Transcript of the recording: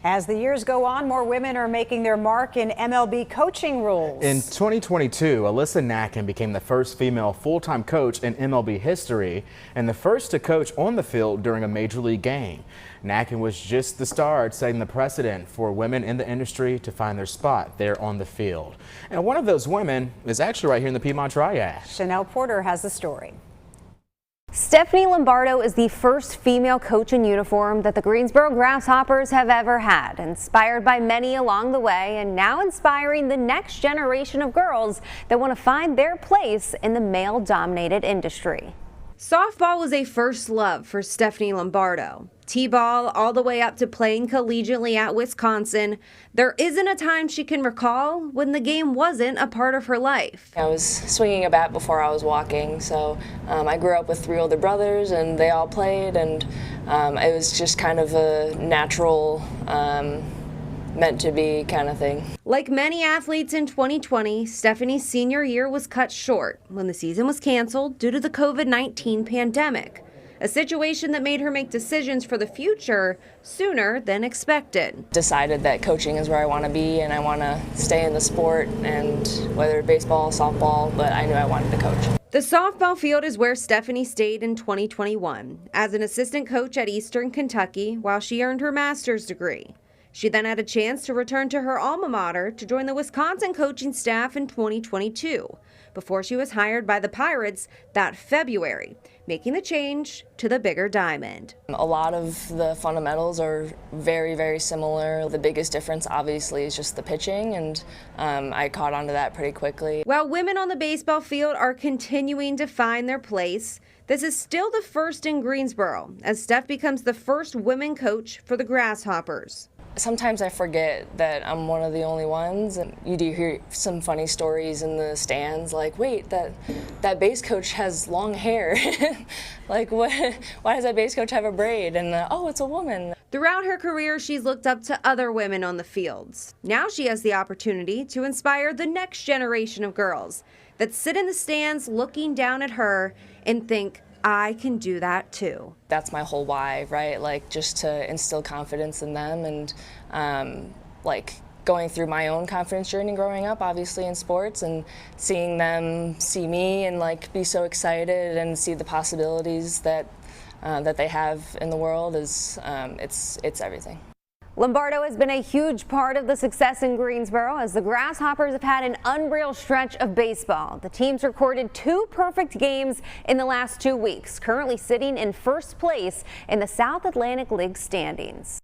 As the years go on, more women are making their mark in MLB coaching roles. In 2022, Alyssa Nakken became the first female full-time coach in MLB history and the first to coach on the field during a major league game. Nakken was just the start, setting the precedent for women in the industry to find their spot there on the field. And one of those women is actually right here in the Piedmont Triad. Chanel Porter has the story. Stephanie Lombardo is the first female coach in uniform that the Greensboro Grasshoppers have ever had, inspired by many along the way and now inspiring the next generation of girls that want to find their place in the male-dominated industry. Softball was a first love for Stephanie Lombardo. T-ball all the way up to playing collegiately at Wisconsin. There isn't a time she can recall when the game wasn't a part of her life. I was swinging a bat before I was walking, so I grew up with 3 older brothers and they all played, and it was just kind of a natural, meant to be kind of thing. Like many athletes in 2020, Stephanie's senior year was cut short when the season was canceled due to the COVID-19 pandemic. A situation that made her make decisions for the future sooner than expected. Decided that coaching is where I want to be and I want to stay in the sport, and whether baseball, softball, but I knew I wanted to coach. The softball field is where Stephanie stayed in 2021 as an assistant coach at Eastern Kentucky while she earned her master's degree. She then had a chance to return to her alma mater to join the Wisconsin coaching staff in 2022 before she was hired by the Pirates that February, making the change to the bigger diamond. A lot of the fundamentals are very, very similar. The biggest difference obviously is just the pitching, and I caught on to that pretty quickly. While women on the baseball field are continuing to find their place, this is still the first in Greensboro as Steph becomes the first women coach for the Grasshoppers. Sometimes I forget that I'm one of the only ones, and you do hear some funny stories in the stands, like, wait, that base coach has long hair. Like, what? Why does that base coach have a braid? And oh, it's a woman. Throughout her career, she's looked up to other women on the fields. Now she has the opportunity to inspire the next generation of girls that sit in the stands looking down at her and think, I can do that too. That's my whole why, right? Like, just to instill confidence in them, and like going through my own confidence journey growing up, obviously in sports, and seeing them see me and like be so excited and see the possibilities that that they have in the world is it's everything. Lombardo has been a huge part of the success in Greensboro as the Grasshoppers have had an unreal stretch of baseball. The team's recorded 2 perfect games in the last 2 weeks, currently sitting in first place in the South Atlantic League standings.